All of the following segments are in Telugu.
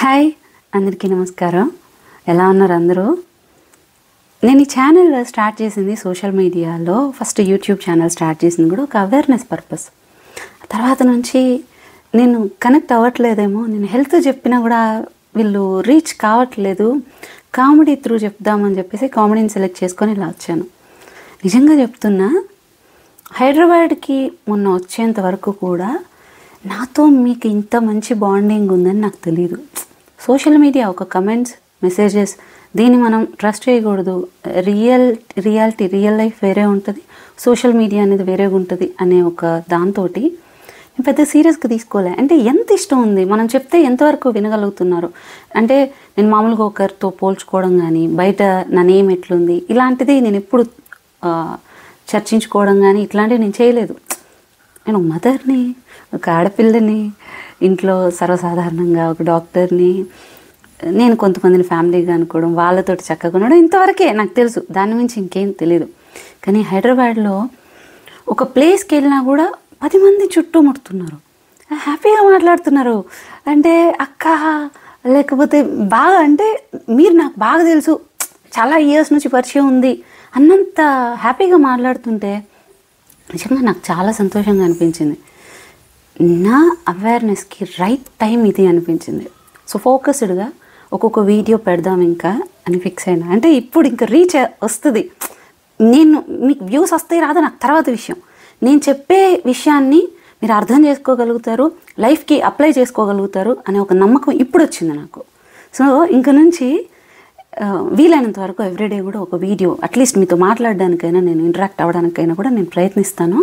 హాయ్ అందరికీ నమస్కారం. ఎలా ఉన్నారు అందరూ? నేను ఈ ఛానల్ స్టార్ట్ చేసింది సోషల్ మీడియాలో. ఫస్ట్ యూట్యూబ్ ఛానల్ స్టార్ట్ చేసింది కూడా ఒక అవేర్నెస్ పర్పస్. తర్వాత నుంచి నేను కనెక్ట్ అవ్వట్లేదేమో, నేను హెల్త్ చెప్పినా కూడా వీళ్ళు రీచ్ కావట్లేదు, కామెడీ త్రూ చెప్దామని చెప్పేసి కామెడీని సెలెక్ట్ చేసుకొని ఇలా వచ్చాను. నిజంగా చెప్తున్నా, హైదరాబాద్కి మొన్న వచ్చేంత వరకు కూడా నాతో మీకు ఇంత మంచి బాండింగ్ ఉందని నాకు తెలియదు. సోషల్ మీడియా ఒక కమెంట్స్, మెసేజెస్, దీన్ని మనం ట్రస్ట్ చేయకూడదు. రియల్ లైఫ్ వేరే ఉంటుంది, సోషల్ మీడియా అనేది వేరేగా ఉంటుంది అనే ఒక దాంతో నేను పెద్ద సీరియస్గా తీసుకోలే. అంటే ఎంత ఇష్టం ఉంది, మనం చెప్తే ఎంతవరకు వినగలుగుతున్నారు. అంటే నేను మామూలుగా ఒకరితో పోల్చుకోవడం కానీ, బయట నా నేమ్ ఎట్లుంది ఇలాంటిది నేను ఎప్పుడు చర్చించుకోవడం కానీ ఇట్లాంటివి నేను చేయలేదు. నేను ఒక మదర్ని, ఒక ఆడపిల్లని, ఇంట్లో సర్వసాధారణంగా ఒక డాక్టర్ని, నేను కొంతమందిని ఫ్యామిలీగా అనుకోవడం, వాళ్ళతోటి చక్కగా ఉండడం, ఇంతవరకే నాకు తెలుసు. దాని మించి ఇంకేం తెలియదు. కానీ హైదరాబాద్లో ఒక ప్లేస్కి వెళ్ళినా కూడా 10 మంది చుట్టూ ముడుతున్నారు, హ్యాపీగా మాట్లాడుతున్నారు. అంటే అక్క, లేకపోతే బాగా, అంటే మీరు నాకు బాగా తెలుసు, చాలా ఇయర్స్ నుంచి పరిచయం ఉంది అన్నంత హ్యాపీగా మాట్లాడుతుంటే నిజంగా నాకు చాలా సంతోషంగా అనిపించింది. నా అవేర్నెస్కి రైట్ టైం ఇది అనిపించింది. సో ఫోకస్డ్గా ఒక్కొక్క వీడియో పెడదాం ఇంకా అని ఫిక్స్ అయినా. అంటే ఇప్పుడు ఇంకా రీచ్ వస్తుంది. నేను మీకు వ్యూస్ వస్తాయి రాదా నాకు తర్వాత విషయం. నేను చెప్పే విషయాన్ని మీరు అర్థం చేసుకోగలుగుతారు, లైఫ్కి అప్లై చేసుకోగలుగుతారు అనే ఒక నమ్మకం ఇప్పుడు వచ్చింది నాకు. సో ఇంక నుంచి వీలైనంత వరకు ఎవ్రీడే కూడా ఒక వీడియో, అట్లీస్ట్ మీతో మాట్లాడడానికైనా, నేను ఇంటరాక్ట్ అవ్వడానికైనా కూడా నేను ప్రయత్నిస్తాను.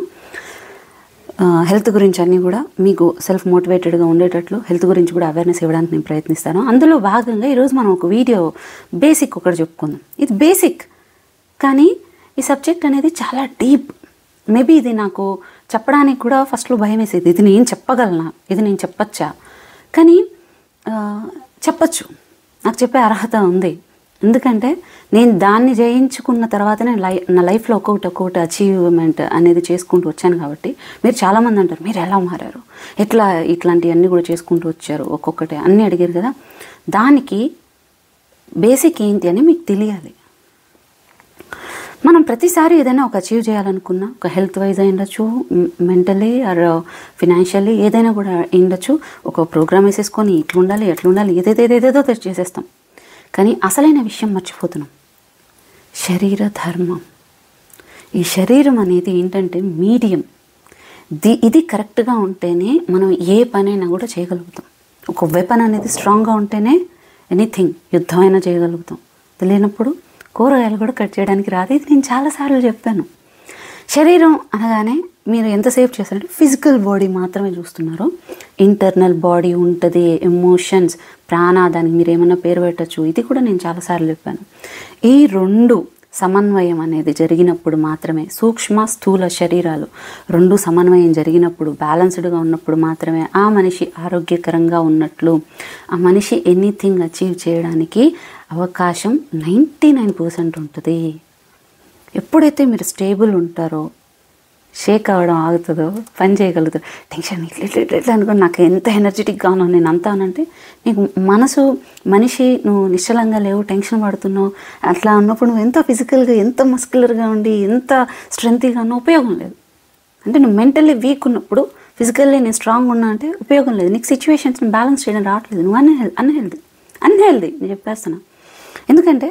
హెల్త్ గురించి అన్నీ కూడా మీకు సెల్ఫ్ మోటివేటెడ్గా ఉండేటట్లు హెల్త్ గురించి కూడా అవేర్నెస్ ఇవ్వడానికి నేను ప్రయత్నిస్తాను. అందులో భాగంగా ఈరోజు మనం ఒక వీడియో బేసిక్ ఒకటి చెప్పుకుందాం. ఇది బేసిక్, కానీ ఈ సబ్జెక్ట్ అనేది చాలా డీప్. మేబీ ఇది నాకు చెప్పడానికి కూడా ఫస్ట్లో భయం వేసేది. ఇది నేను చెప్పగలనా, ఇది నేను చెప్పచ్చా? కానీ చెప్పచ్చు, నాకు చెప్పే అర్హత ఉంది. ఎందుకంటే నేను దాన్ని జయించుకున్న తర్వాతనే నా లైఫ్లో ఒక్కొక్కటి అచీవ్మెంట్ అనేది చేసుకుంటూ వచ్చాను. కాబట్టి మీరు చాలామంది అంటారు, మీరు ఎలా మారారు, ఇట్లాంటివన్నీ కూడా చేసుకుంటూ వచ్చారు, ఒక్కొక్కటి అన్నీ అడిగారు కదా. దానికి బేసిక్ ఏంటి అని మీకు తెలియాలి. మనం ప్రతిసారి ఏదైనా ఒక అచీవ్ చేయాలనుకున్నా, ఒక హెల్త్ వైజ్ అయి ఉండొచ్చు, మెంటలీ ఆర్ ఫినాన్షియల్లీ ఏదైనా కూడా ఉండొచ్చు, ఒక ప్రోగ్రామ్ వేసేసుకొని ఇట్లుండాలి ఎట్లుండాలి ఏదేదో చేసేస్తాం. కానీ అసలైన విషయం మర్చిపోతున్నాం, శరీర ధర్మం. ఈ శరీరం అనేది ఏంటంటే మీడియం. ఇది కరెక్ట్గా ఉంటేనే మనం ఏ పనైనా కూడా చేయగలుగుతాం. ఒక వెపన్ అనేది స్ట్రాంగ్గా ఉంటేనే ఎనీథింగ్, యుద్ధమైనా చేయగలుగుతాం. తెలియనప్పుడు కూరగాయలు కూడా కట్ చేయడానికి రాదు. ఇది నేను చాలాసార్లు చెప్పాను. శరీరం అనగానే మీరు ఎంతసేపు చేస్తారంటే ఫిజికల్ బాడీ మాత్రమే చూస్తున్నారు. ఇంటర్నల్ బాడీ ఉంటుంది, ఎమోషన్స్, ప్రాణాదానికి మీరు ఏమన్నా పేరు పెట్టచ్చు. ఇది కూడా నేను చాలాసార్లు చెప్పాను. ఈ రెండు సమన్వయం అనేది జరిగినప్పుడు మాత్రమే, సూక్ష్మ స్థూల శరీరాలు రెండు సమన్వయం జరిగినప్పుడు, బ్యాలెన్స్డ్గా ఉన్నప్పుడు మాత్రమే ఆ మనిషి ఆరోగ్యకరంగా ఉన్నట్లు, ఆ మనిషి ఎనీథింగ్ అచీవ్ చేయడానికి అవకాశం 99% ఉంటుంది. ఎప్పుడైతే మీరు స్టేబుల్ ఉంటారో, షేక్ అవ్వడం ఆగుతుందో, పని చేయగలుగుతారు. టెన్షన్ ఇట్లా అనుకో, నాకు ఎంత ఎనర్జెటిక్గా ఉన్నావు నేను అంతా అంటే, నీకు మనిషి నువ్వు నిశ్చలంగా లేవు, టెన్షన్ పడుతున్నావు, అట్లా ఉన్నప్పుడు నువ్వు ఎంత ఫిజికల్గా, ఎంత మస్కులర్గా ఉండి, ఎంత స్ట్రెంగ్గా ఉన్నా ఉపయోగం లేదు. అంటే నువ్వు మెంటల్లీ వీక్ ఉన్నప్పుడు ఫిజికల్లీ నేను స్ట్రాంగ్ ఉన్నా అంటే ఉపయోగం లేదు. నీకు సిచ్యువేషన్స్ని బ్యాలెన్స్ చేయడం రావట్లేదు, నువ్వు అన్హెల్దీ నేను చెప్పేస్తున్నా. ఎందుకంటే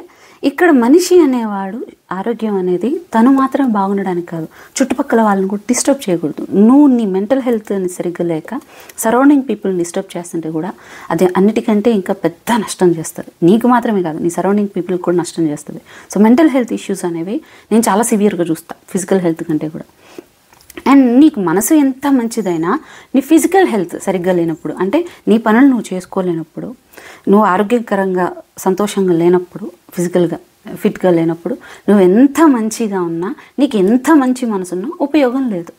ఇక్కడ మనిషి అనేవాడు, ఆరోగ్యం అనేది తను మాత్రం బాగుండడానికి కాదు, చుట్టుపక్కల వాళ్ళని కూడా డిస్టర్బ్ చేయకూడదు. నువ్వు నీ మెంటల్ హెల్త్ని సరిగ్గా లేక సరౌండింగ్ పీపుల్ని డిస్టర్బ్ చేస్తుంటే కూడా అది అన్నిటికంటే ఇంకా పెద్ద నష్టం చేస్తుంది. నీకు మాత్రమే కాదు, నీ సరౌండింగ్ పీపుల్కి కూడా నష్టం చేస్తుంది. సో మెంటల్ హెల్త్ ఇష్యూస్ అనేవి నేను చాలా సివియర్గా చూస్తాను, ఫిజికల్ హెల్త్ కంటే కూడా. అండ్ నీకు మనసు ఎంత మంచిదైనా నీ ఫిజికల్ హెల్త్ సరిగ్గా లేనప్పుడు, అంటే నీ పనులు నువ్వు చేసుకోలేనప్పుడు, నువ్వు ఆరోగ్యకరంగా సంతోషంగా లేనప్పుడు, ఫిజికల్గా ఫిట్గా లేనప్పుడు, నువ్వు ఎంత మంచిగా ఉన్నా, నీకు ఎంత మంచి మనసున్నా ఉపయోగం లేదు.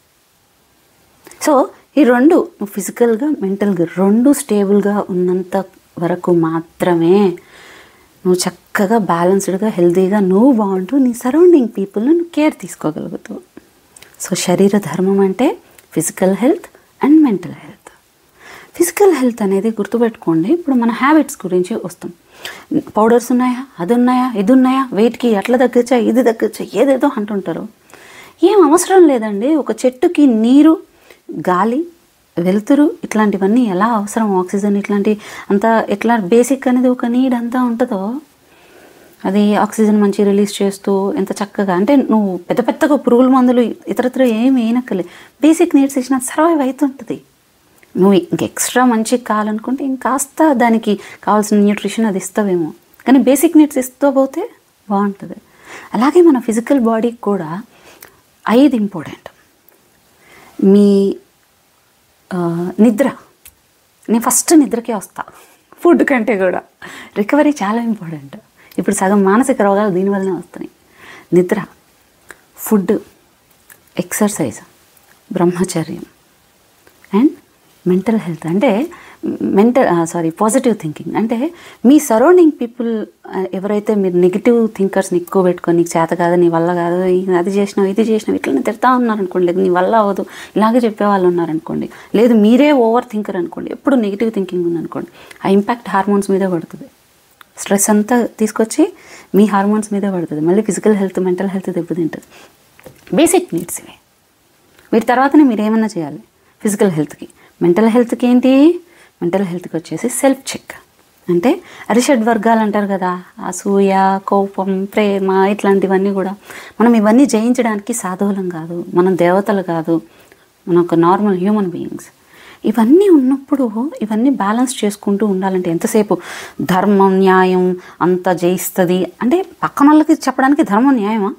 సో ఈ రెండు, నువ్వు ఫిజికల్గా మెంటల్గా రెండు స్టేబుల్గా ఉన్నంత వరకు మాత్రమే నువ్వు చక్కగా బ్యాలెన్స్డ్గా హెల్తీగా నువ్వు బాగుంటూ నీ సరౌండింగ్ పీపుల్ని నువ్వు కేర్ తీసుకోగలుగుతావు. సో శరీర ధర్మం అంటే physical health and mental health. Physical health అనేది గుర్తుపెట్టుకోండి. ఇప్పుడు మన హ్యాబిట్స్ గురించి వస్తాం. పౌడర్స్ ఉన్నాయా, అది ఉన్నాయా, ఇది ఉన్నాయా, వెయిట్కి అట్లా తగ్గచ్చా, ఇది తగ్గచ్చా, ఏదేదో అంటుంటారు. ఏం అవసరం లేదండి. ఒక చెట్టుకి నీరు, గాలి, వెలుతురు ఇట్లాంటివన్నీ ఎలా అవసరం, ఆక్సిజన్ ఇట్లాంటి అంతా ఎట్లా బేసిక్ అనేది ఒక నీడ్ అంతా ఉంటుందో అది ఆక్సిజన్ మంచి రిలీజ్ చేస్తూ ఎంత చక్కగా, అంటే నువ్వు పెద్ద పెద్దగా పురుగుల మందులు ఇతరత్ర ఏమి వేయనక్కర్లేదు. బేసిక్ నీడ్స్ ఇచ్చిన సర్వైవ్ అవుతుంటుంది. నువ్వు ఇంక ఎక్స్ట్రా మంచిగా కావాలనుకుంటే ఇంకాస్త దానికి కావాల్సిన న్యూట్రిషన్ అది ఇస్తావేమో, కానీ బేసిక్ నీడ్స్ ఇస్తూ పోతే బాగుంటుంది. అలాగే మన ఫిజికల్ బాడీకి కూడా 5 ఇంపార్టెంట్. మీ నిద్ర, నేను ఫస్ట్ నిద్రకే వస్తా, ఫుడ్ కంటే కూడా. రికవరీ చాలా ఇంపార్టెంట్. ఇప్పుడు సగం మానసిక రోగాలు దీనివల్లనే వస్తున్నాయి. నిద్ర, ఫుడ్, ఎక్సర్సైజ్, బ్రహ్మచర్యం అండ్ మెంటల్ హెల్త్. అంటే పాజిటివ్ థింకింగ్. అంటే మీ సరౌండింగ్ పీపుల్ ఎవరైతే మీరు నెగిటివ్ థింకర్స్ని ఎక్కువ పెట్టుకొని నీకు చేత కాదు, నీ వల్ల కాదు, అది చేసినావు, ఇది చేసినావు, ఇట్లా తిడతా ఉన్నారనుకోండి, లేదు నీ వల్ల అవ్వదు ఇలాగే చెప్పేవాళ్ళు ఉన్నారనుకోండి, లేదు మీరే ఓవర్ థింకర్ అనుకోండి, ఎప్పుడు నెగిటివ్ థింకింగ్ ఉందనుకోండి, ఆ ఇంపాక్ట్ హార్మోన్స్ మీదే పడుతుంది. స్ట్రెస్ అంతా తీసుకొచ్చి మీ హార్మోన్స్ మీదే పడుతుంది. మళ్ళీ ఫిజికల్ హెల్త్, మెంటల్ హెల్త్ దెబ్బతింటుంది. బేసిక్ నీడ్స్ ఇవి. వీటి తర్వాతనే మీరు ఏమన్నా చేయాలి. ఫిజికల్ హెల్త్కి, మెంటల్ హెల్త్కి ఏంటి, మెంటల్ హెల్త్కి వచ్చేసి సెల్ఫ్ చెక్. అంటే అరిషడ్ వర్గాలు అంటారు కదా, అసూయ, కోపం, ప్రేమ ఇట్లాంటివన్నీ కూడా. మనం ఇవన్నీ జయించడానికి సాధువులం కాదు, మనం దేవతలు కాదు, మన ఒక నార్మల్ హ్యూమన్ బీయింగ్స్. ఇవన్నీ ఉన్నప్పుడు ఇవన్నీ బ్యాలెన్స్ చేసుకుంటూ ఉండాలంటే ఎంతసేపు ధర్మం, న్యాయం అంతా జయిస్తుంది అంటే పక్కన వాళ్ళకి చెప్పడానికి ధర్మం, న్యాయమా?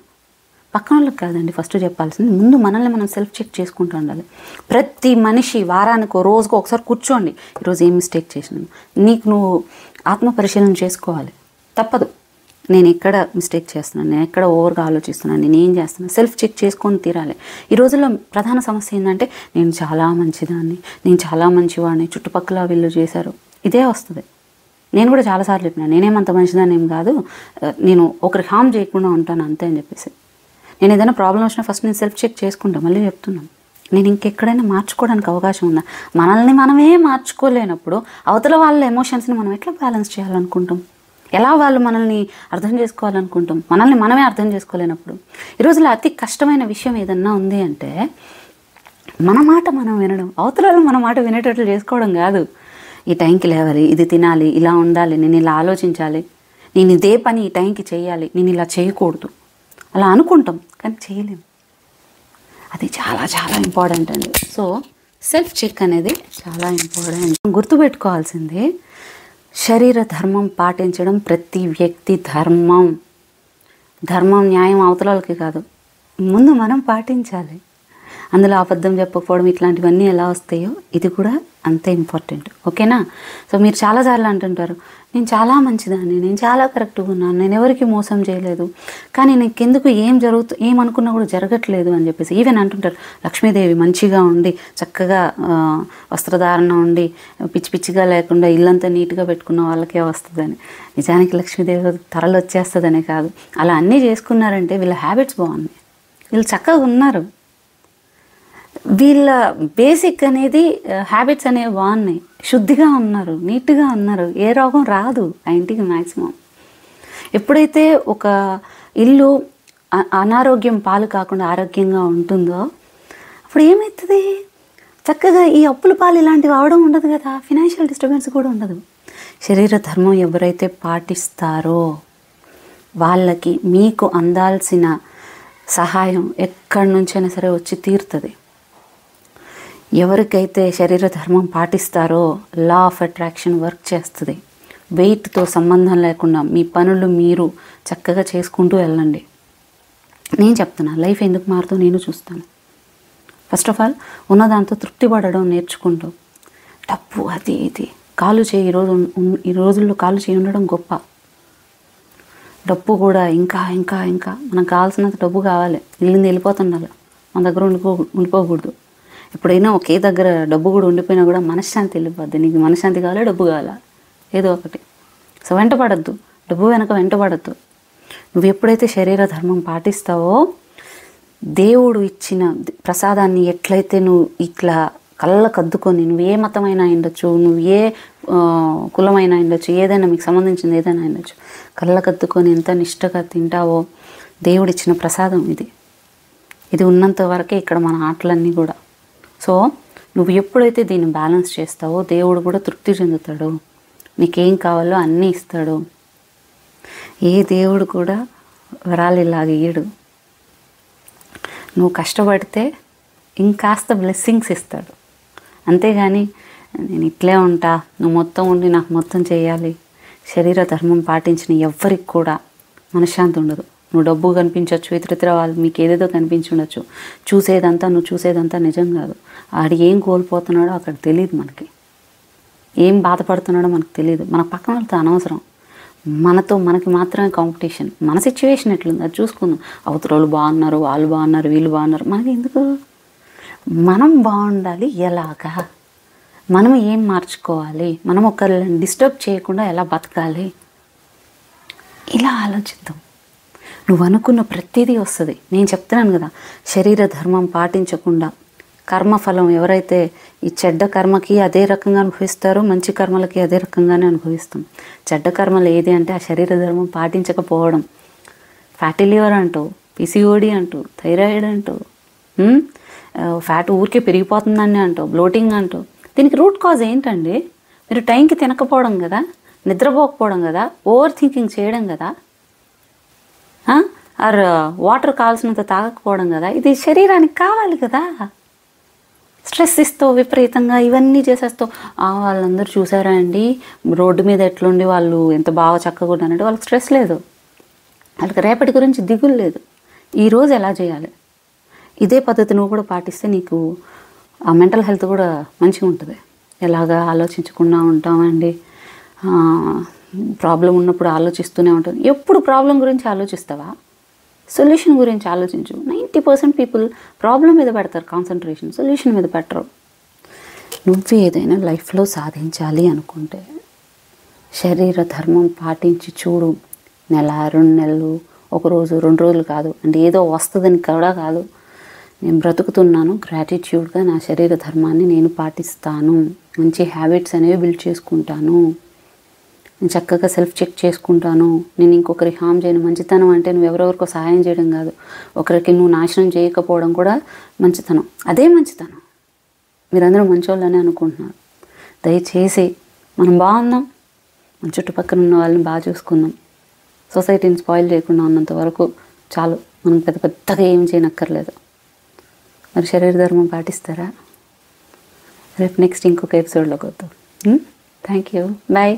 పక్కన వాళ్ళకి కాదండి ఫస్ట్ చెప్పాల్సింది. ముందు మనల్ని మనం సెల్ఫ్ చెక్ చేసుకుంటూ ఉండాలి. ప్రతి మనిషి వారానికో రోజుకో ఒకసారి కూర్చోండి, ఈరోజు ఏం మిస్టేక్ చేసినాను, నీకు నువ్వు ఆత్మ పరిశీలన చేసుకోవాలి. తప్పదు. నేను ఎక్కడ మిస్టేక్ చేస్తున్నాను, నేను ఎక్కడ ఓవర్గా ఆలోచిస్తున్నాను, నేను ఏం చేస్తున్నాను, సెల్ఫ్ చెక్ చేసుకొని తీరాలి. ఈ రోజుల్లో ప్రధాన సమస్య ఏంటంటే నేను చాలా మంచిదాన్ని, నేను చాలా మంచివాడిని, చుట్టుపక్కల వీళ్ళు చేశారు, ఇదే వస్తుంది. నేను కూడా చాలాసార్లు చెప్పినాను, నేనేమంత మంచిదాన్ని ఏం కాదు, నేను ఒకరికి హామ్ చేయకుండా ఉంటాను అంతే అని చెప్పేసి. నేను ఏదైనా ప్రాబ్లం వచ్చినా ఫస్ట్ నేను సెల్ఫ్ చెక్ చేసుకుంటాను. మళ్ళీ చెప్తున్నాను, నేను ఇంకెక్కడైనా మార్చుకోవడానికి అవకాశం ఉందా? మనల్ని మనమే మార్చుకోలేనప్పుడు అవతల వాళ్ళ ఎమోషన్స్ని మనం ఎట్లా బ్యాలెన్స్ చేయాలనుకుంటాం? ఎలా వాళ్ళు మనల్ని అర్థం చేసుకోవాలనుకుంటాం? మనల్ని మనమే అర్థం చేసుకోలేనప్పుడు. ఈ రోజులో అతి కష్టమైన విషయం ఏదన్నా ఉంది అంటే మన మాట మనం వినడం, అవతల వాళ్ళు మన మాట వినేటట్లు చేసుకోవడం కాదు. ఈ టైంకి లేవాలి, ఇది తినాలి, ఇలా ఉండాలి, నేను ఇలా ఆలోచించాలి, నేను ఇదే పని ఈ టైంకి చేయాలి, నేను ఇలా చేయకూడదు, అలా అనుకుంటాం కానీ చేయలేం. అది చాలా చాలా ఇంపార్టెంట్ అండి. సో సెల్ఫ్ చెక్ అనేది చాలా ఇంపార్టెంట్. గుర్తుపెట్టుకోవాల్సింది, శరీర ధర్మం పాటించడం ప్రతి వ్యక్తి ధర్మం. ధర్మం, న్యాయం అవతల వాళ్ళకి కాదు, ముందు మనం పాటించాలి. అందులో అబద్ధం చెప్పకపోవడం ఇట్లాంటివన్నీ ఎలా వస్తాయో ఇది కూడా అంతే ఇంపార్టెంట్. ఓకేనా? సో మీరు చాలాసార్లు అంటుంటారు, నేను చాలా మంచిదాన్ని, నేను చాలా కరెక్ట్గా ఉన్నాను, నేను ఎవరికి మోసం చేయలేదు, కానీ నీకెందుకు ఏమనుకున్నా కూడా జరగట్లేదు అని చెప్పేసి ఈవెన్ అంటుంటారు. లక్ష్మీదేవి మంచిగా ఉండి చక్కగా వస్త్రధారణ ఉండి పిచ్చి పిచ్చిగా లేకుండా ఇల్లంతా నీట్గా పెట్టుకున్న వాళ్ళకే వస్తుందని. నిజానికి లక్ష్మీదేవి తరలు వచ్చేస్తుందనే కాదు, అలా అన్నీ చేసుకున్నారంటే వీళ్ళ హ్యాబిట్స్ బాగున్నాయి, వీళ్ళు చక్కగా ఉన్నారు, వీళ్ళ బేసిక్ అనేది హ్యాబిట్స్ అనేవి బాగున్నాయి, శుద్ధిగా ఉన్నారు, నీట్గా ఉన్నారు, ఏ రోగం రాదు ఆ ఇంటికి మ్యాక్సిమం. ఎప్పుడైతే ఒక ఇల్లు అనారోగ్యం పాలు కాకుండా ఆరోగ్యంగా ఉంటుందో అప్పుడు ఏమవుతుంది, చక్కగా ఈ అప్పుల పాలు ఇలాంటివి అవడం ఉండదు కదా, ఫినాన్షియల్ డిస్టర్బెన్స్ కూడా ఉండదు. శరీర ధర్మం ఎవరైతే పాటిస్తారో వాళ్ళకి మీకు అందాల్సిన సహాయం ఎక్కడి నుంచైనా సరే వచ్చి తీరుతుంది. ఎవరికైతే శరీర ధర్మం పాటిస్తారో లా ఆఫ్ అట్రాక్షన్ వర్క్ చేస్తుంది. వెయిట్తో సంబంధం లేకుండా మీ పనులు మీరు చక్కగా చేసుకుంటూ వెళ్ళండి. నేను చెప్తున్నా, లైఫ్ ఎందుకు మారుతో నేను చూస్తాను. ఫస్ట్ ఆఫ్ ఆల్ ఉన్నదాంతో తృప్తి పడడం నేర్చుకుంటూ, డబ్బు అది ఇది కాలు చేయి, ఈ రోజుల్లో కాలు చేయి ఉండడం గొప్ప. డబ్బు కూడా ఇంకా ఇంకా ఇంకా మనకు కావాల్సినంత డబ్బు కావాలి, ఇల్లుంది వెళ్ళిపోతుండాలి, మన దగ్గర ఉండిపోకూడదు. ఎప్పుడైనా ఒకే దగ్గర డబ్బు కూడా ఉండిపోయినా కూడా మనశ్శాంతి వెళ్ళిపోద్ది. నీకు మనశ్శాంతి కావాలా, డబ్బు కావాలా, ఏదో ఒకటి. సో వెంటపడద్దు, డబ్బు వెనక వెంటపడద్దు. నువ్వు ఎప్పుడైతే శరీర ధర్మం పాటిస్తావో దేవుడు ఇచ్చిన ప్రసాదాన్ని ఎట్లయితే నువ్వు ఇట్లా కళ్ళకద్దుకొని, నువ్వు ఏ మతమైనా ఉండొచ్చు, నువ్వు ఏ కులమైనా ఉండొచ్చు, ఏదైనా మీకు సంబంధించింది ఏదైనా ఉండొచ్చు, కళ్ళకద్దుకొని ఎంత నిష్టగా తింటావో దేవుడిచ్చిన ప్రసాదం ఇది. ఇది ఉన్నంత వరకే ఇక్కడ మన ఆటలన్నీ కూడా. సో నువ్వు ఎప్పుడైతే దీన్ని బ్యాలెన్స్ చేస్తావో దేవుడు కూడా తృప్తి చెందుతాడు, నీకేం కావాలో అన్నీ ఇస్తాడు. ఏ దేవుడు కూడా వరాలు ఇలాగ ఇయ్యడు. నువ్వు కష్టపడితే ఇంకాస్త బ్లెస్సింగ్స్ ఇస్తాడు. అంతేగాని నేను ఇట్లే ఉంటా, నువ్వు మొత్తం ఉండి నాకు మొత్తం చేయాలి, శరీర ధర్మం పాటించిన ఎవ్వరికి కూడా మనశ్శాంతి ఉండదు. నువ్వు డబ్బు కనిపించవచ్చు, ఇతరితర వాళ్ళు మీకు ఏదేదో కనిపించి ఉండొచ్చు, నువ్వు చూసేదంతా నిజం కాదు. ఆడు ఏం కోల్పోతున్నాడో అక్కడ తెలియదు, మనకి ఏం బాధపడుతున్నాడో మనకు తెలియదు. మన పక్కన వాళ్ళతో అనవసరం, మనకి మాత్రమే కాంపిటీషన్. మన సిచ్యువేషన్ ఎట్లుంది అది చూసుకుందాం. అవతల బాగున్నారు, వాళ్ళు బాగున్నారు, వీళ్ళు బాగున్నారు, మనకి ఎందుకు? మనం బాగుండాలి. ఎలాగా? మనం ఏం మార్చుకోవాలి, మనం ఒకరిని డిస్టర్బ్ చేయకుండా ఎలా బతకాలి, ఇలా ఆలోచిద్దాం. నువ్వు అనుకున్న ప్రతిదీ వస్తుంది. నేను చెప్తున్నాను కదా, శరీర ధర్మం పాటించకుండా కర్మఫలం ఎవరైతే ఈ చెడ్డ కర్మకి అదే రకంగా అనుభవిస్తారో మంచి కర్మలకి అదే రకంగానే అనుభవిస్తాం. చెడ్డ కర్మలు ఏది అంటే ఆ శరీర ధర్మం పాటించకపోవడం. ఫ్యాటీ లివర్ అంటూ, పిసిఓడి అంటూ, థైరాయిడ్ అంటూ, ఫ్యాట్ ఊరికే పెరిగిపోతుందని అంటూ, బ్లోటింగ్ అంటూ. దీనికి రూట్ కాజ్ ఏంటండి? మీరు టైంకి తినకపోవడం కదా, నిద్రపోకపోవడం కదా, ఓవర్ థింకింగ్ చేయడం కదా, ఆర్ వాటర్ కావాల్సినంత తాగకపోవడం కదా. ఇది శరీరానికి కావాలి కదా. స్ట్రెస్ ఇస్తావు విపరీతంగా, ఇవన్నీ చేసేస్తావు. వాళ్ళందరూ చూసారా అండి రోడ్డు మీద ఎట్లుండి వాళ్ళు ఎంత బాగా చక్కగా ఉన్నారంటే వాళ్ళకి స్ట్రెస్ లేదు, వాళ్ళకి రేపటి గురించి దిగులు లేదు. ఈరోజు ఎలా చేయాలి, ఇదే పద్ధతి నువ్వు కూడా పాటిస్తే నీకు ఆ మెంటల్ హెల్త్ కూడా మంచిగా ఉంటుంది. ఎలాగా ఆలోచించకుండా ఉంటామండి, ప్రాబ్లం ఉన్నప్పుడు ఆలోచిస్తూనే ఉంటుంది. ఎప్పుడు ప్రాబ్లం గురించి ఆలోచిస్తావా? సొల్యూషన్ గురించి ఆలోచించు. 90% పీపుల్ ప్రాబ్లం మీద పెడతారు కాన్సన్ట్రేషన్, సొల్యూషన్ మీద పెట్టరు. నువ్వు ఏదైనా లైఫ్లో సాధించాలి అనుకుంటే శరీర ధర్మం పాటించి చూడు. నెల, 2 నెలలు, 1 రోజు, 2 రోజులు కాదు. అంటే ఏదో వస్తుందని కూడా కాదు. నేను బ్రతుకుతున్నాను, గ్రాటిట్యూడ్గా నా శరీర ధర్మాన్ని నేను పాటిస్తాను, మంచి హ్యాబిట్స్ అనేవి బిల్డ్ చేసుకుంటాను, నేను చక్కగా సెల్ఫ్ చెక్ చేసుకుంటాను, నేను ఇంకొకరికి హామ్ చేయను. మంచితనం అంటే నువ్వు ఎవరెవరికో సహాయం చేయడం కాదు, ఒకరికి నువ్వు నాశనం చేయకపోవడం కూడా మంచితనం. అదే మంచితనం. మీరందరూ మంచోళ్ళని అనుకుంటున్నారు. దయచేసి మనం బాగుందాం, మన చుట్టుపక్కల ఉన్న వాళ్ళని బాగా చూసుకుందాం, సొసైటీని స్పాయిల్ చేయకుండా ఉన్నంత వరకు చాలు. మనం పెద్దగా ఏం చేయనక్కర్లేదు. మరి శరీర ధర్మం పాటిస్తారా? రేపు నెక్స్ట్ ఇంకొక ఎపిసోడ్లోకి వద్దాం. Thank you, bye.